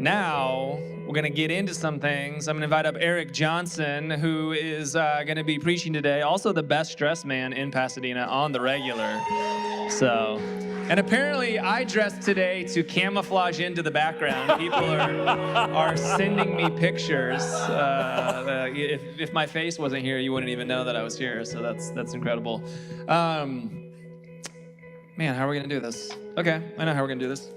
Now, we're going to get into some things. I'm going to invite up Eric Johnson, who is going to be preaching today. Also the best dressed man in Pasadena on the regular. And apparently I dressed today to camouflage into the background. People are sending me pictures. If my face wasn't here, you wouldn't even know that I was here. So that's incredible. Man, how are we going to do this? Okay, I know how we're going to do this.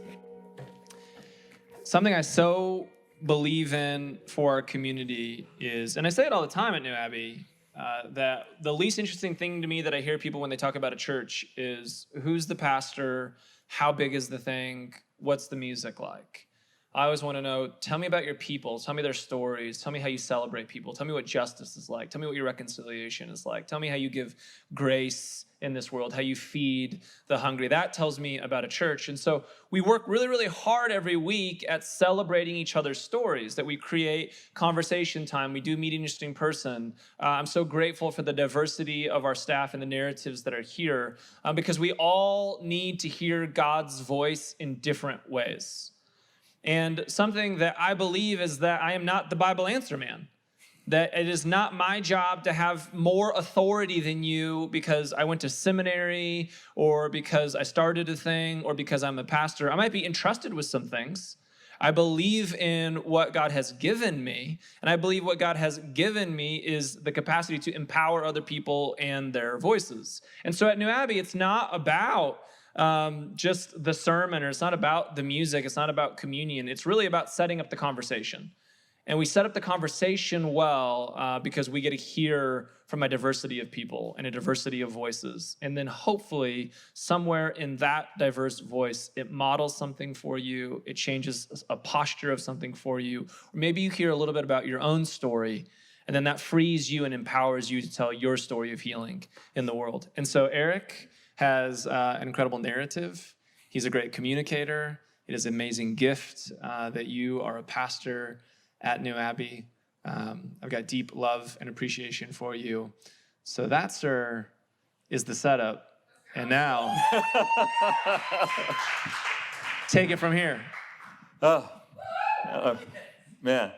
Something I so believe in for our community is, and I say it all the time at New Abbey, that the least interesting thing to me that I hear people when they talk about a church is who's the pastor, how big is the thing, what's the music like? I always want to know, tell me about your people, tell me their stories, tell me how you celebrate people, tell me what justice is like, tell me what your reconciliation is like, tell me how you give grace in this world, how you feed the hungry. That tells me about a church. And so we work really, really hard every week at celebrating each other's stories, that we create conversation time, we do meet an interesting person. I'm so grateful for the diversity of our staff and the narratives that are here, because we all need to hear God's voice in different ways. And something that I believe is that I am not the Bible answer man. That it is not my job to have more authority than you because I went to seminary or because I started a thing or because I'm a pastor. I might be entrusted with some things. I believe in what God has given me, and I believe what God has given me is the capacity to empower other people and their voices. And so at New Abbey, it's not about just the sermon, or it's not about the music, it's not about communion. It's really about setting up the conversation. And we set up the conversation well because we get to hear from a diversity of people and a diversity of voices. And then hopefully somewhere in that diverse voice, it models something for you. It changes a posture of something for you. Or maybe you hear a little bit about your own story, and then that frees you and empowers you to tell your story of healing in the world. And so Eric has an incredible narrative. He's a great communicator. It is an amazing gift that you are a pastor at New Abbey. I've got deep love and appreciation for you. So that, sir, is the setup. And now, take it from here. Man.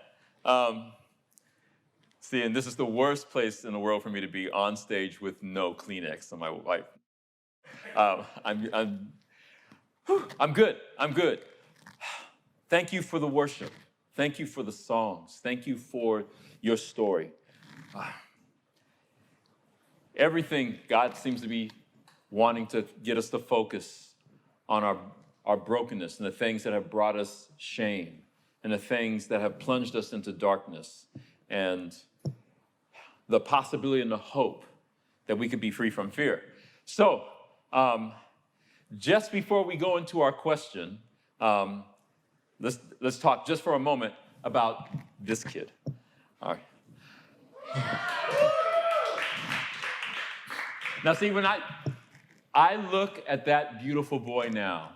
See, and this is the worst place in the world for me to be on stage with no Kleenex on my wife. I'm good. Thank you for the worship. Thank you for the songs. Thank you for your story. Everything, God seems to be wanting to get us to focus on our brokenness and the things that have brought us shame and the things that have plunged us into darkness and the possibility and the hope that we could be free from fear. So, just before we go into our question, let's talk just for a moment about this kid. All right. Now, see, when I look at that beautiful boy now,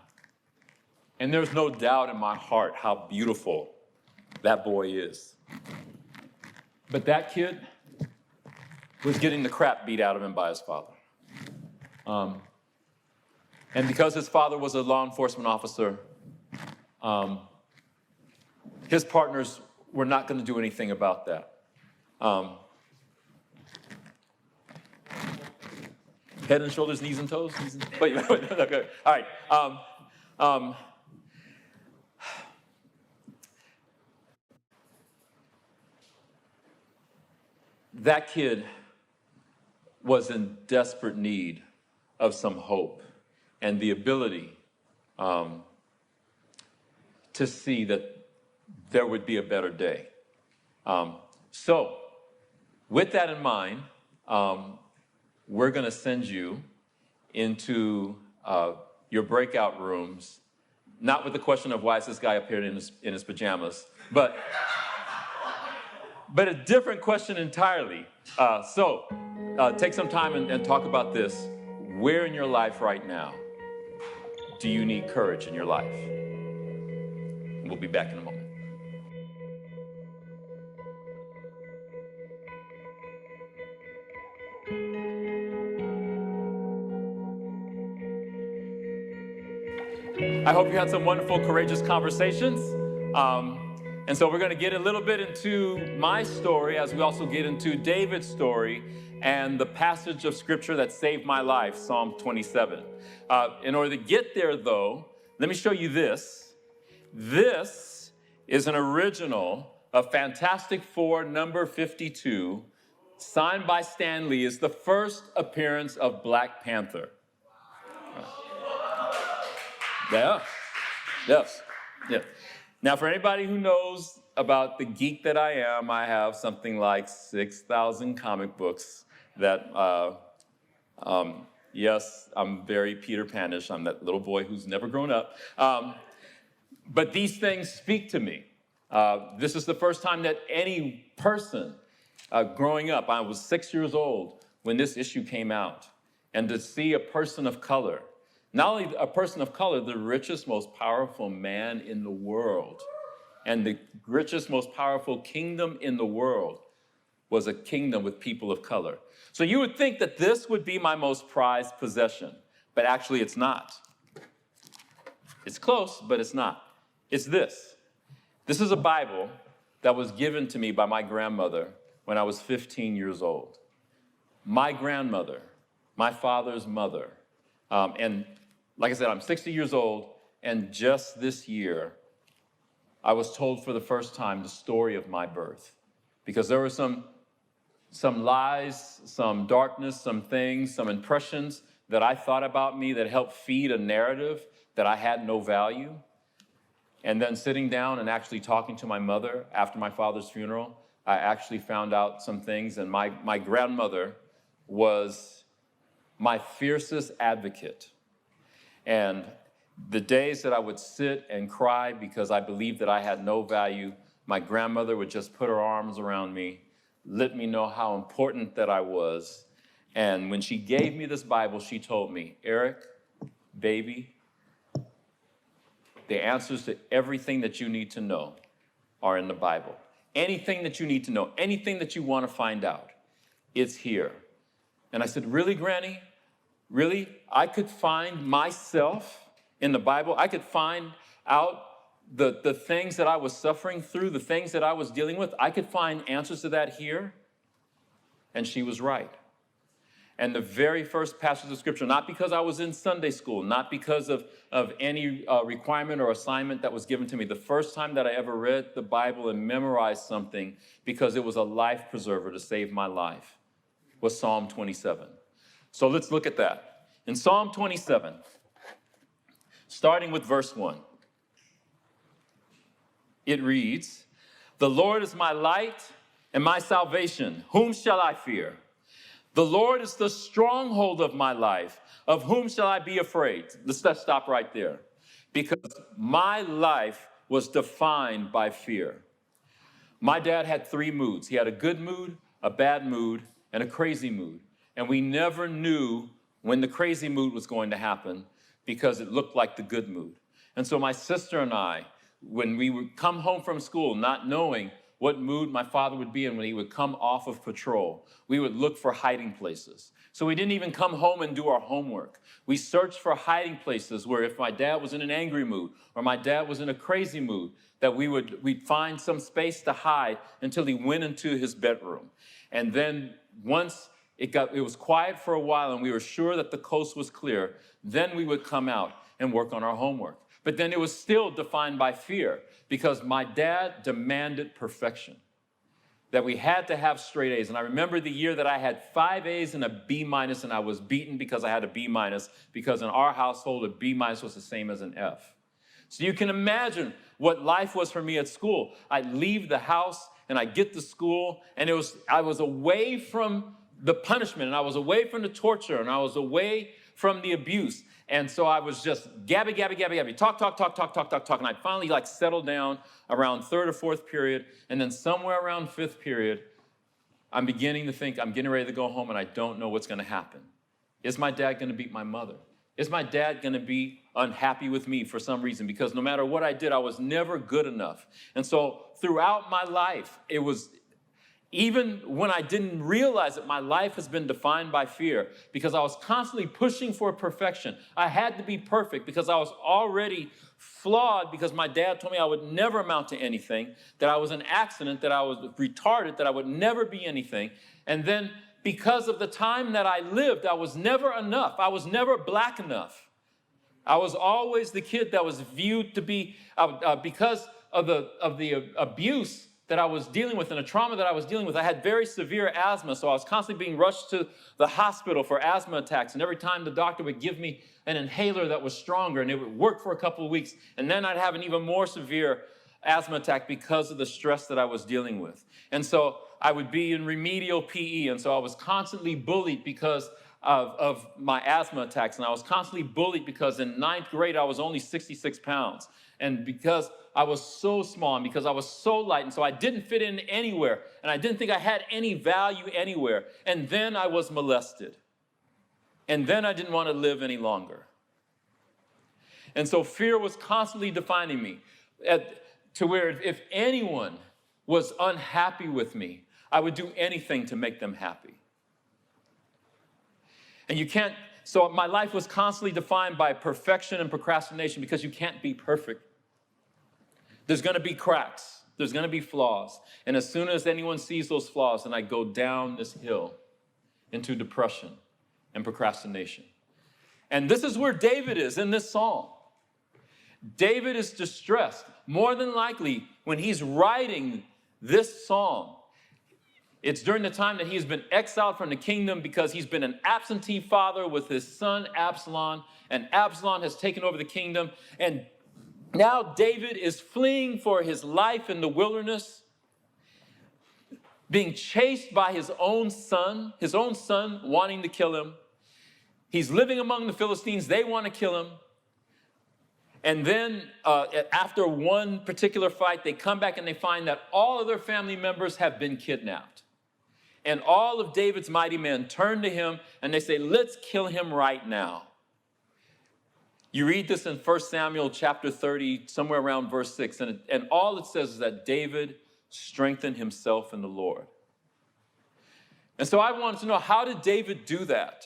and there's no doubt in my heart how beautiful that boy is. But that kid was getting the crap beat out of him by his father. And because his father was a law enforcement officer, his partners were not going to do anything about that. Head and shoulders, knees and toes? Wait, okay. All right. That kid was in desperate need of some hope and the ability to see that there would be a better day. So, with that in mind, we're going to send you into your breakout rooms, not with the question of why is this guy up here in his pajamas, but a different question entirely. So, take some time and talk about this. Where in your life right now do you need courage in your life? And we'll be back in a moment. I hope you had some wonderful, courageous conversations. And so we're going to get a little bit into my story as we also get into David's story and the passage of scripture that saved my life, Psalm 27. In order to get there, though, let me show you this. This is an original of Fantastic Four number 52, signed by Stan Lee. It's the first appearance of Black Panther. Yeah. Yes. Yeah. Now, for anybody who knows about the geek that I am, I have something like 6,000 comic books that, yes, I'm very Peter Panish. I'm that little boy who's never grown up. But these things speak to me. This is the first time that any person growing up, I was 6 years old when this issue came out, and to see a person of color, not only a person of color, the richest, most powerful man in the world, and the richest, most powerful kingdom in the world was a kingdom with people of color. So you would think that this would be my most prized possession, but actually it's not. It's close, but it's not. It's this. This is a Bible that was given to me by my grandmother when I was 15 years old. My grandmother, my father's mother, and like I said, I'm 60 years old, and just this year, I was told for the first time the story of my birth. Because there were some lies, some darkness, some things, some impressions that I thought about me that helped feed a narrative that I had no value. And then sitting down and actually talking to my mother after my father's funeral, I actually found out some things, and my grandmother was my fiercest advocate. And the days that I would sit and cry because I believed that I had no value, my grandmother would just put her arms around me, let me know how important that I was. And when she gave me this Bible, she told me, Eric, baby, the answers to everything that you need to know are in the Bible. Anything that you need to know, anything that you want to find out, it's here. And I said, really, Granny? Really? I could find myself in the Bible? I could find out the things that I was suffering through, the things that I was dealing with? I could find answers to that here? And she was right. And the very first passage of Scripture, not because I was in Sunday school, not because of any requirement or assignment that was given to me, the first time that I ever read the Bible and memorized something because it was a life preserver to save my life, was Psalm 27. So let's look at that. In Psalm 27, starting with verse 1, it reads, "The Lord is my light and my salvation. Whom shall I fear? The Lord is the stronghold of my life. Of whom shall I be afraid?" Let's stop right there. Because my life was defined by fear. My dad had 3 moods. He had a good mood, a bad mood, and a crazy mood. And we never knew when the crazy mood was going to happen because it looked like the good mood. And so my sister and I, when we would come home from school, not knowing what mood my father would be in when he would come off of patrol, we would look for hiding places. So we didn't even come home and do our homework. We searched for hiding places where if my dad was in an angry mood or my dad was in a crazy mood, that we'd find some space to hide until he went into his bedroom. And then once it was quiet for a while and we were sure that the coast was clear, then we would come out and work on our homework. But then it was still defined by fear because my dad demanded perfection, that we had to have straight A's. And I remember the year that I had 5 A's and a B minus, and I was beaten because I had a B minus, because in our household, a B minus was the same as an F. So you can imagine what life was for me at school. I'd leave the house and I'd get to school, and I was away from the punishment, and I was away from the torture, and I was away from the abuse. And so I was just gabby, talk. And I finally settled down around 3rd or 4th period. And then somewhere around 5th period, I'm beginning to think I'm getting ready to go home and I don't know what's going to happen. Is my dad going to beat my mother? Is my dad going to be unhappy with me for some reason? Because no matter what I did, I was never good enough. And so throughout my life, even when I didn't realize that my life has been defined by fear, because I was constantly pushing for perfection. I had to be perfect because I was already flawed, because my dad told me I would never amount to anything, that I was an accident, that I was retarded, that I would never be anything. And then because of the time that I lived, I was never enough. I was never black enough. I was always the kid that was viewed to be, because of the abuse that I was dealing with and the trauma that I was dealing with. I had very severe asthma, so I was constantly being rushed to the hospital for asthma attacks. And every time the doctor would give me an inhaler that was stronger, and it would work for a couple of weeks, and then I'd have an even more severe asthma attack because of the stress that I was dealing with. And so I would be in remedial PE, and so I was constantly bullied because of my asthma attacks. And I was constantly bullied because in ninth grade, I was only 66 pounds. And because I was so small and because I was so light, and so I didn't fit in anywhere, and I didn't think I had any value anywhere. And then I was molested. And then I didn't want to live any longer. And so fear was constantly defining me, to where if anyone was unhappy with me, I would do anything to make them happy. And you can't, so my life was constantly defined by perfection and procrastination, because you can't be perfect. There's going to be cracks. There's going to be flaws. And as soon as anyone sees those flaws, then I go down this hill into depression and procrastination. And this is where David is in this psalm. David is distressed. More than likely, when he's writing this psalm, it's during the time that he's been exiled from the kingdom because he's been an absentee father with his son Absalom, and Absalom has taken over the kingdom. And now David is fleeing for his life in the wilderness, being chased by his own son wanting to kill him. He's living among the Philistines. They want to kill him. And then after one particular fight, they come back and they find that all of their family members have been kidnapped. And all of David's mighty men turn to him and they say, let's kill him right now. You read this in 1 Samuel chapter 30, somewhere around verse 6, and all it says is that David strengthened himself in the Lord. And so I wanted to know, how did David do that?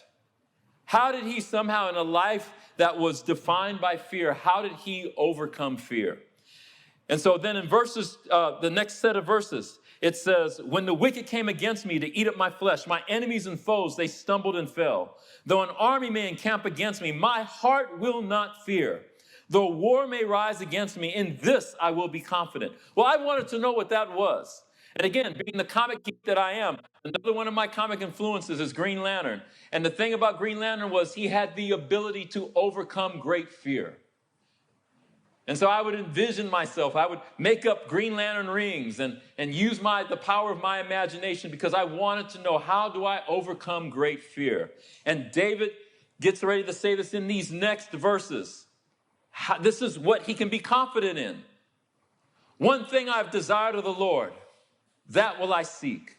How did he somehow, in a life that was defined by fear, how did he overcome fear? And so then in the next set of verses, it says, when the wicked came against me to eat up my flesh, my enemies and foes, they stumbled and fell. Though an army may encamp against me, my heart will not fear. Though war may rise against me, in this I will be confident. Well, I wanted to know what that was. And again, being the comic geek that I am, another one of my comic influences is Green Lantern. And the thing about Green Lantern was he had the ability to overcome great fear. And so I would envision myself, I would make up Green Lantern rings and use the power of my imagination, because I wanted to know, how do I overcome great fear? And David gets ready to say this in these next verses. This is what he can be confident in. One thing I've desired of the Lord, that will I seek,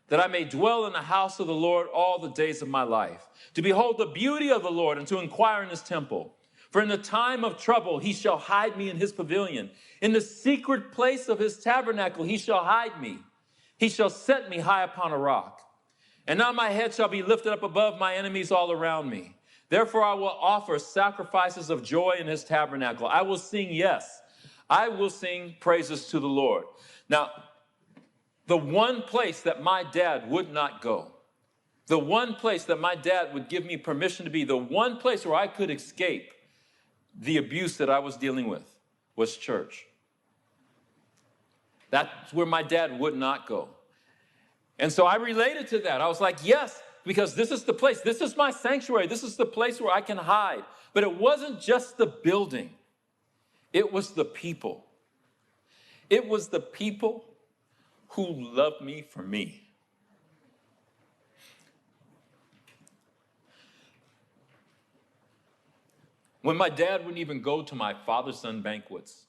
that I may dwell in the house of the Lord all the days of my life, to behold the beauty of the Lord and to inquire in his temple. For in the time of trouble, he shall hide me in his pavilion. In the secret place of his tabernacle, he shall hide me. He shall set me high upon a rock. And now my head shall be lifted up above my enemies all around me. Therefore, I will offer sacrifices of joy in his tabernacle. I will sing, yes, I will sing praises to the Lord. Now, the one place that my dad would not go, the one place that my dad would give me permission to be, the one place where I could escape the abuse that I was dealing with, was church. That's where my dad would not go. And so I related to that. I was like, yes, because this is the place. This is my sanctuary. This is the place where I can hide. But it wasn't just the building. It was the people. It was the people who loved me for me. When my dad wouldn't even go to my father-son banquets,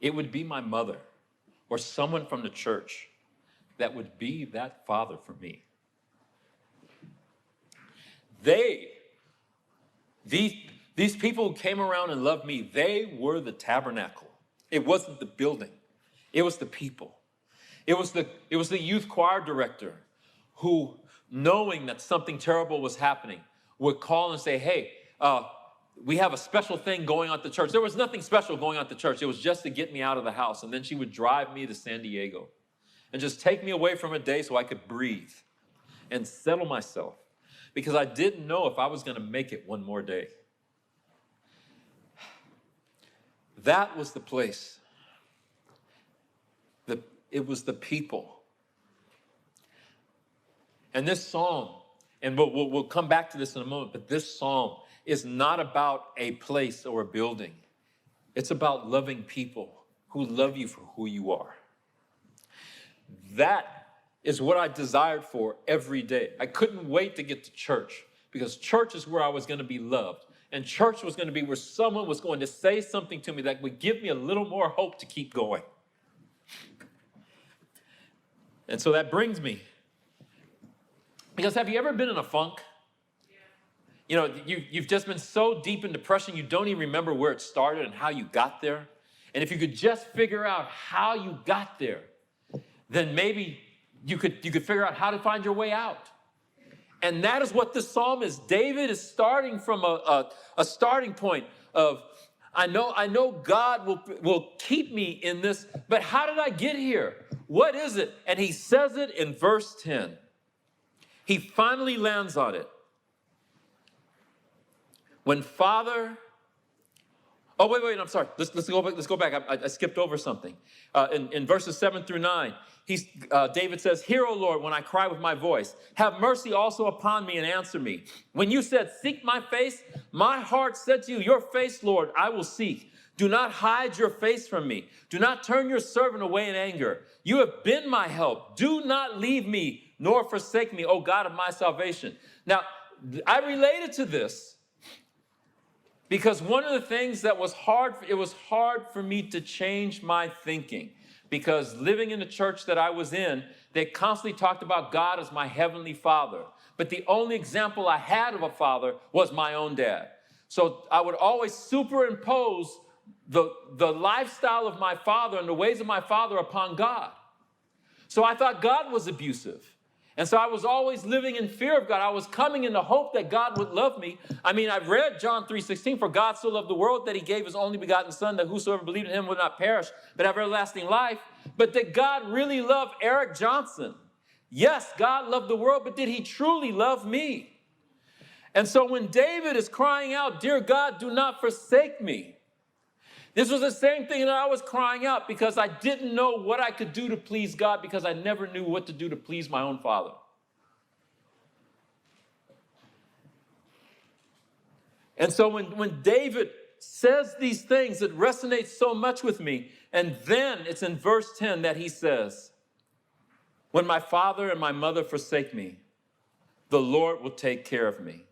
it would be my mother or someone from the church that would be that father for me. These people who came around and loved me, they were the tabernacle. It wasn't the building. It was the people. It was the youth choir director who, knowing that something terrible was happening, would call and say, hey, we have a special thing going on at the church. There was nothing special going on at the church. It was just to get me out of the house. And then she would drive me to San Diego and just take me away from a day so I could breathe and settle myself, because I didn't know if I was going to make it one more day. That was the place. It was the people. And this psalm, and we'll come back to this in a moment, but this psalm is not about a place or a building. It's about loving people who love you for who you are. That is what I desired for every day. I couldn't wait to get to church, because church is where I was going to be loved. And church was going to be where someone was going to say something to me that would give me a little more hope to keep going. And so that brings me, because have you ever been in a funk? You know, you've just been so deep in depression, you don't even remember where it started and how you got there. And if you could just figure out how you got there, then maybe you could figure out how to find your way out. And that is what this psalm is. David is starting from a starting point of, I know God will keep me in this, but how did I get here? What is it? And he says it in verse 10. He finally lands on it. When Father... Oh, wait, I'm sorry. Let's go back. I skipped over something. In verses 7 through 9, David says, hear, O Lord, when I cry with my voice. Have mercy also upon me and answer me. When you said, seek my face, my heart said to you, your face, Lord, I will seek. Do not hide your face from me. Do not turn your servant away in anger. You have been my help. Do not leave me, nor forsake me, O God of my salvation. Now, I related to this because one of the things that was hard, it was hard for me to change my thinking, because living in the church that I was in, they constantly talked about God as my heavenly Father. But the only example I had of a father was my own dad. So I would always superimpose the lifestyle of my father and the ways of my father upon God. So I thought God was abusive. And so I was always living in fear of God. I was coming in the hope that God would love me. I mean, I've read John 3:16, for God so loved the world that he gave his only begotten son, that whosoever believed in him would not perish, but have everlasting life. But did God really love Eric Johnson? Yes, God loved the world, but did he truly love me? And so when David is crying out, dear God, do not forsake me, this was the same thing that I was crying out, because I didn't know what I could do to please God, because I never knew what to do to please my own father. And so when David says these things, it resonates so much with me. And then it's in verse 10 that he says, when my father and my mother forsake me, the Lord will take care of me.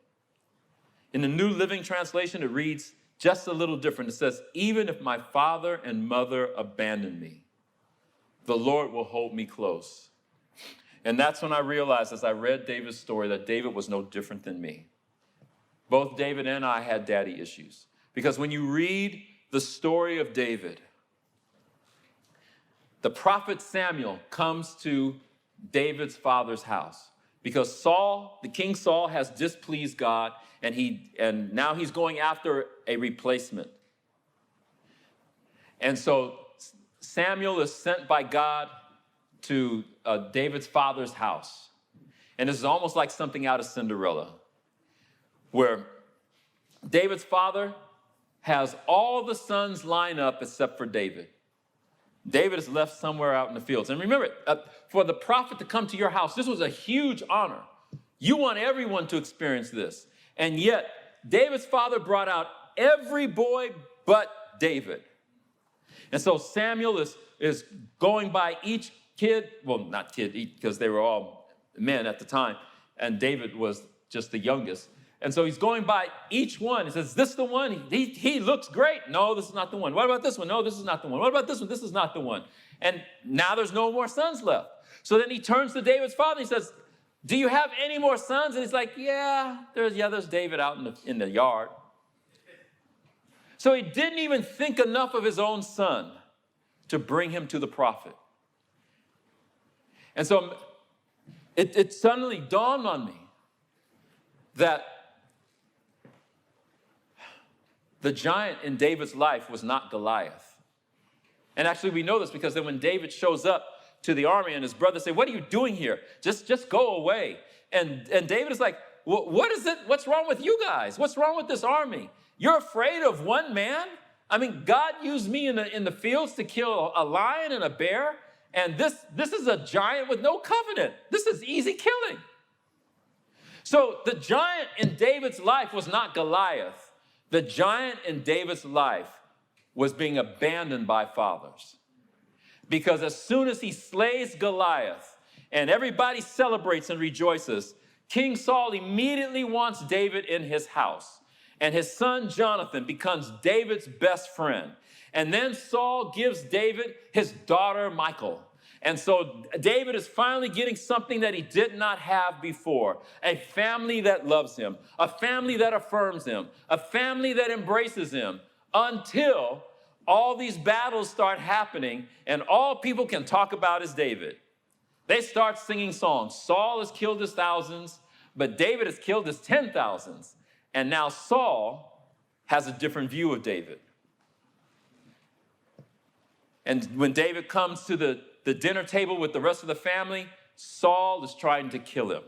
In the New Living Translation, it reads just a little different. It says, even if my father and mother abandon me, the Lord will hold me close. And that's when I realized, as I read David's story, that David was no different than me. Both David and I had daddy issues. Because when you read the story of David, the prophet Samuel comes to David's father's house because Saul, the King Saul, has displeased God, and now he's going after a replacement. And so Samuel is sent by God to David's father's house. And this is almost like something out of Cinderella, where David's father has all the sons line up except for David. David is left somewhere out in the fields. And remember, for the prophet to come to your house, this was a huge honor. You want everyone to experience this. And yet, David's father brought out every boy but David. And so Samuel is going by each kid, well, not kid, because they were all men at the time, and David was just the youngest. And so he's going by each one. He says, is this the one? He looks great. No, this is not the one. What about this one? No, this is not the one. What about this one? This is not the one. And now there's no more sons left. So then he turns to David's father and he says, do you have any more sons? And he's like, there's David out in the yard. So he didn't even think enough of his own son to bring him to the prophet. And so it suddenly dawned on me that the giant in David's life was not Goliath. And actually we know this because then when David shows up to the army and his brothers say, what are you doing here? Just go away. And David is like, what is it? What's wrong with you guys? What's wrong with this army? You're afraid of one man? I mean, God used me in the fields to kill a lion and a bear, and this is a giant with no covenant. This is easy killing. So the giant in David's life was not Goliath. The giant in David's life was being abandoned by fathers. Because as soon as he slays Goliath and everybody celebrates and rejoices, King Saul immediately wants David in his house. And his son Jonathan becomes David's best friend. And then Saul gives David his daughter Michal. And so David is finally getting something that he did not have before. A family that loves him, a family that affirms him, a family that embraces him, until all these battles start happening and all people can talk about is David. They start singing songs. Saul has killed his thousands, but David has killed his 10,000s. And now Saul has a different view of David. And when David comes to the dinner table with the rest of the family, Saul is trying to kill him.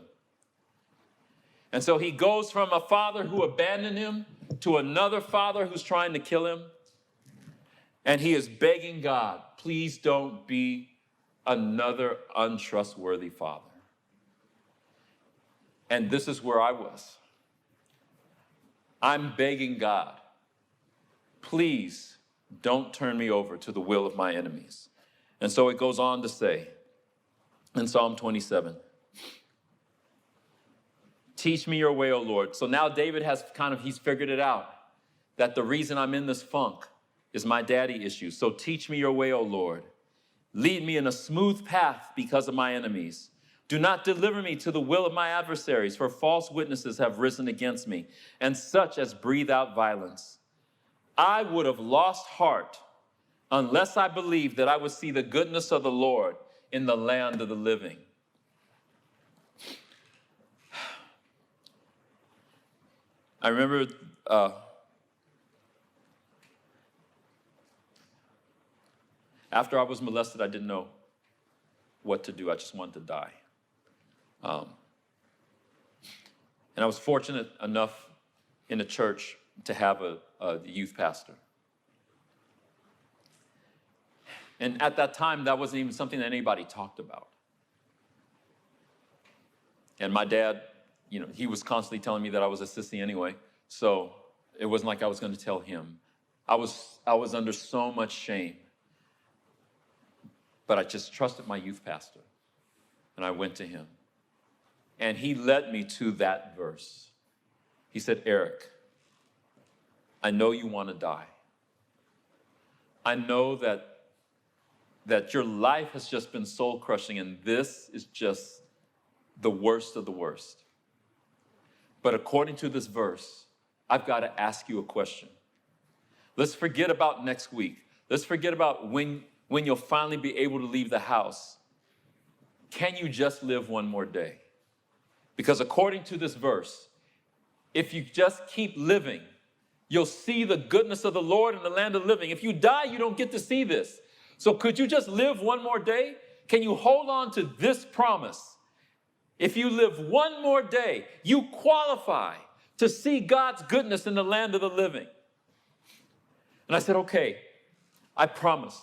And so he goes from a father who abandoned him to another father who's trying to kill him. And he is begging God, please don't be another untrustworthy father. And this is where I was. I'm begging God, please don't turn me over to the will of my enemies. And so it goes on to say in Psalm 27, teach me your way, O Lord. So now David he's figured it out, that the reason I'm in this funk is my daddy issues. So teach me your way, O Lord. Lead me in a smooth path because of my enemies. Do not deliver me to the will of my adversaries, for false witnesses have risen against me, and such as breathe out violence. I would have lost heart unless I believed that I would see the goodness of the Lord in the land of the living. I remember after I was molested, I didn't know what to do. I just wanted to die. And I was fortunate enough in the church to have a youth pastor. And at that time, that wasn't even something that anybody talked about. And my dad, he was constantly telling me that I was a sissy anyway, so it wasn't like I was going to tell him. I was under so much shame. But I just trusted my youth pastor, and I went to him. And he led me to that verse. He said, Eric, I know you want to die. I know that your life has just been soul-crushing, and this is just the worst of the worst. But according to this verse, I've got to ask you a question. Let's forget about next week. Let's forget about when you'll finally be able to leave the house. Can you just live one more day? Because according to this verse, if you just keep living, you'll see the goodness of the Lord in the land of the living. If you die, you don't get to see this. So could you just live one more day? Can you hold on to this promise? If you live one more day, you qualify to see God's goodness in the land of the living. And I said, okay, I promise.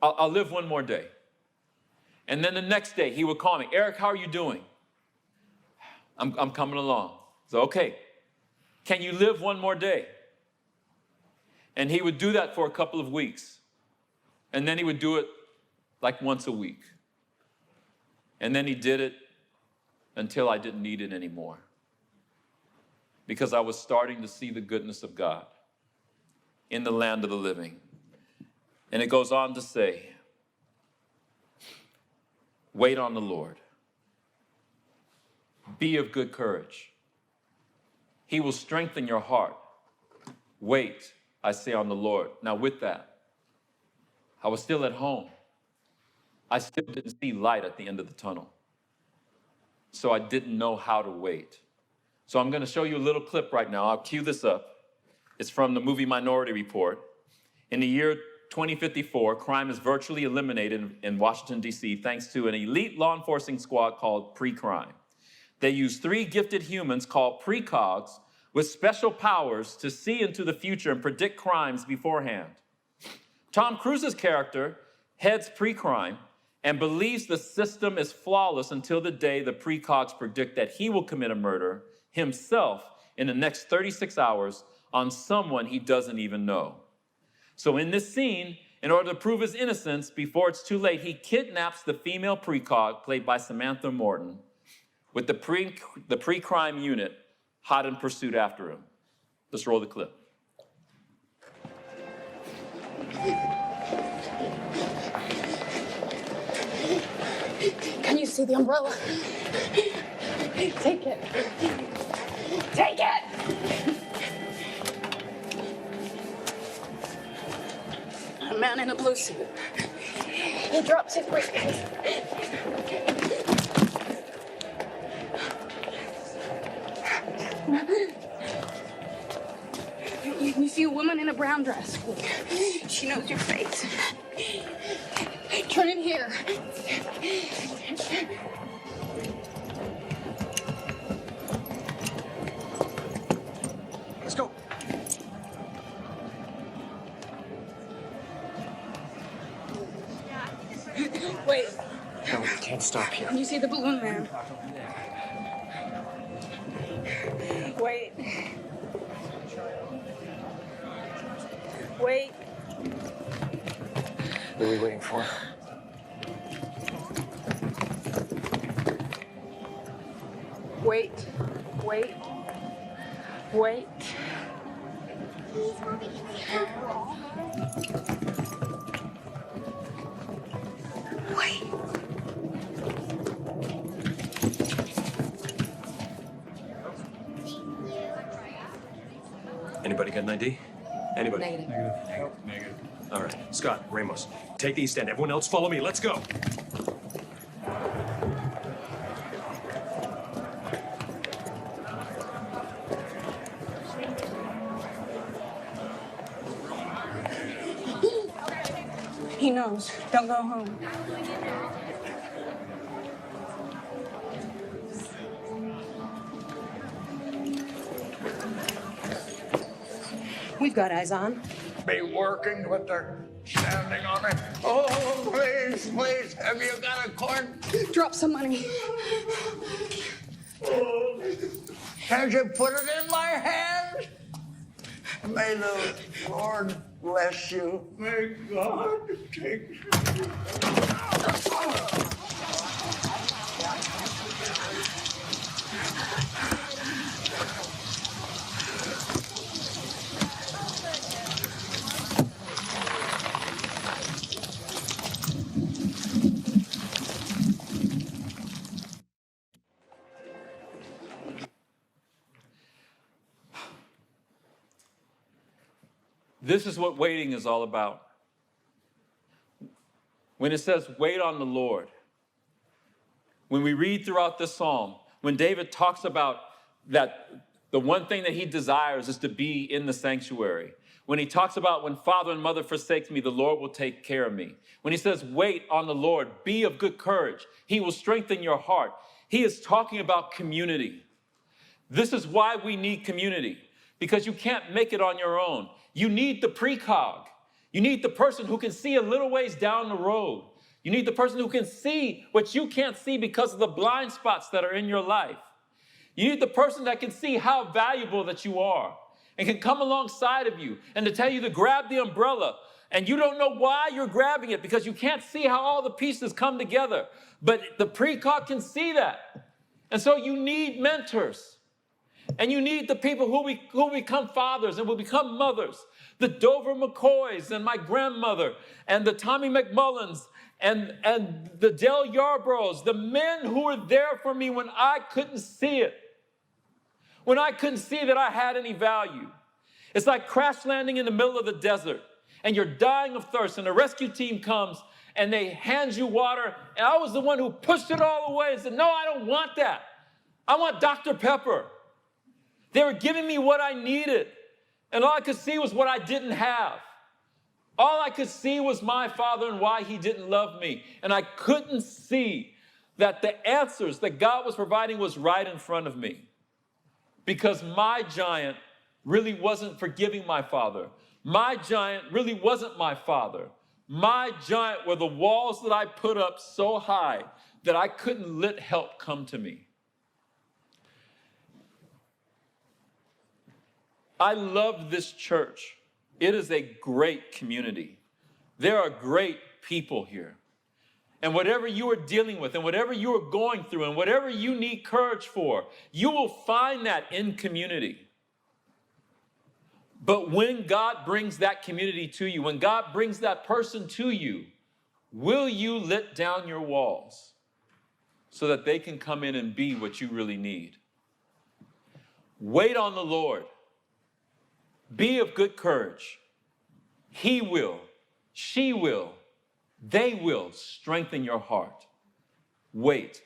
I'll live one more day. And then the next day, he would call me, Eric, how are you doing? I'm coming along. So, okay, can you live one more day? And he would do that for a couple of weeks. And then he would do it like once a week. And then he did it until I didn't need it anymore. Because I was starting to see the goodness of God in the land of the living. And it goes on to say, wait on the Lord. Be of good courage. He will strengthen your heart. Wait, I say, on the Lord. Now with that, I was still at home. I still didn't see light at the end of the tunnel. So I didn't know how to wait. So I'm going to show you a little clip right now. I'll cue this up. It's from the movie Minority Report. In the year 2054, crime is virtually eliminated in Washington, D.C., thanks to an elite law enforcement squad called Pre-Crime. They use 3 gifted humans called precogs with special powers to see into the future and predict crimes beforehand. Tom Cruise's character heads Pre-Crime and believes the system is flawless until the day the precogs predict that he will commit a murder himself in the next 36 hours on someone he doesn't even know. So in this scene, in order to prove his innocence before it's too late, he kidnaps the female precog, played by Samantha Morton, with the pre-crime unit hot in pursuit after him. Let's roll the clip. Can you see the umbrella? Take it. Take it! A man in a blue suit. He drops his briefcase. You see a woman in a brown dress. She knows your face. Turn in here. Let's go. Wait, No, we can't stop here. you see the balloon man? Wait. Wait. What are we waiting for? Wait. Wait. Wait. Wait. Anybody got an ID? Anybody? Negative. All right. Scott, Ramos, take the east end. Everyone else follow me. Let's go. He knows. Don't go home. We've got eyes on. Be working, but they're standing on me. Oh, please, please, have you got a coin? Drop some money. Can't you put it in my hand? May the Lord bless you. May God take you. This is what waiting is all about. When it says, wait on the Lord, when we read throughout this psalm, when David talks about that the one thing that he desires is to be in the sanctuary, when he talks about when father and mother forsakes me, the Lord will take care of me. When he says, wait on the Lord, be of good courage, he will strengthen your heart. He is talking about community. This is why we need community, because you can't make it on your own. You need the precog. You need the person who can see a little ways down the road. You need the person who can see what you can't see because of the blind spots that are in your life. You need the person that can see how valuable that you are and can come alongside of you and to tell you to grab the umbrella. And you don't know why you're grabbing it because you can't see how all the pieces come together. But the precog can see that. And so you need mentors. And you need the people who become fathers and will become mothers. The Dover McCoys and my grandmother and the Tommy McMullins and the Del Yarboroughs, the men who were there for me when I couldn't see it, when I couldn't see that I had any value. It's like crash landing in the middle of the desert and you're dying of thirst and the rescue team comes and they hand you water, and I was the one who pushed it all away and said, no, I don't want that. I want Dr. Pepper. They were giving me what I needed, and all I could see was what I didn't have. All I could see was my father and why he didn't love me, and I couldn't see that the answers that God was providing was right in front of me, because my giant really wasn't forgiving my father. My giant really wasn't my father. My giant were the walls that I put up so high that I couldn't let help come to me. I love this church. It is a great community. There are great people here. And whatever you are dealing with, and whatever you are going through, and whatever you need courage for, you will find that in community. But when God brings that community to you, when God brings that person to you, will you let down your walls so that they can come in and be what you really need? Wait on the Lord. Be of good courage. He will, she will, they will strengthen your heart. Wait,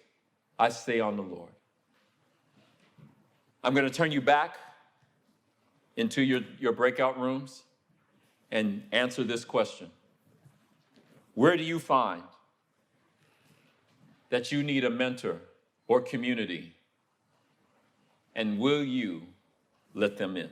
I say, on the Lord. I'm going to turn you back into your breakout rooms and answer this question. Where do you find that you need a mentor or community? And will you let them in?